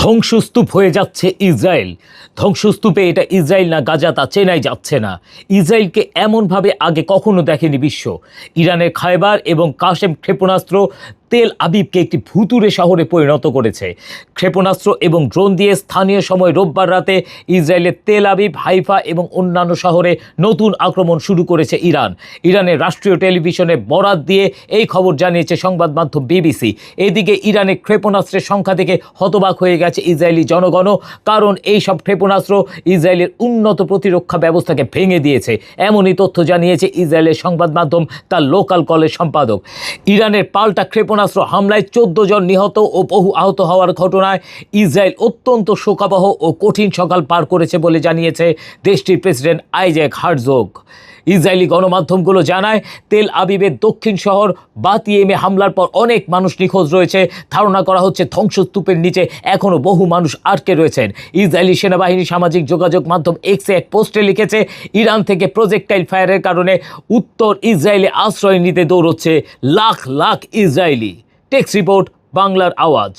ধ্বংসস্তূপ হয়ে যাচ্ছে ইসরায়েল। ধ্বংসস্তূপে এটা ইসরায়েল না গাজা তা চেনাই যাচ্ছে না। ইসরায়েলকে এমনভাবে আগে কখনো দেখেনি বিশ্ব। ইরানের খায়বার এবং কাশেম ক্ষেপণাস্ত্র তেল আবিবকে একটি ভুতুড়ে শহরে পরিণত করেছে। ক্ষেপণাস্ত্র এবং ড্রোন দিয়ে স্থানীয় সময় রোববার রাতে ইসরায়েলের তেল আবিব, হাইফা এবং অন্যান্য শহরে নতুন আক্রমণ শুরু করেছে ইরান। ইরানের রাষ্ট্রীয় টেলিভিশনে বরাত দিয়ে এই খবর জানিয়েছে সংবাদ মাধ্যম বিবিসি। এদিকে ইরানের ক্ষেপণাস্ত্রের সংখ্যা থেকে হতবাক হয়ে গেছে ইসরায়েলি জনগণও, কারণ এই সব ক্ষেপণাস্ত্র ইসরায়েলের উন্নত প্রতিরক্ষা ব্যবস্থাকে ভেঙে দিয়েছে। এমনই তথ্য জানিয়েছে ইসরায়েলের সংবাদ মাধ্যম তার লোকাল কলের সম্পাদক। ইরানের পাল্টা ক্ষেপণাস্ত্র হামলায় 14 জন নিহত ও বহু আহত হওয়ার ঘটনায় ইসরায়েল অত্যন্ত শোকাবহ ও কঠিন সকাল পার করেছে বলে জানিয়েছে দেশটির প্রেসিডেন্ট আইজ্যাক হারজোগ। ইসরায়েলি গণমাধ্যমগুলো জানায়, তেল আবিবের দক্ষিণ শহর বাতিয়েমে হামলার পর অনেক মানুষ নিখোঁজ রয়েছে। ধারণা করা হচ্ছে ধ্বংসস্তূপের নিচে এখনও বহু মানুষ আটকে রয়েছেন। ইসরায়েলি সেনাবাহিনী সামাজিক যোগাযোগ মাধ্যম এক্সে এক পোস্টে লিখেছে, ইরান থেকে প্রজেক্টাইল ফায়ারের কারণে উত্তর ইসরায়েলে আশ্রয় নিতে দৌড়চ্ছে লাখ লাখ ইসরায়েলি। টেক্স রিপোর্ট, বাংলার আওয়াজ।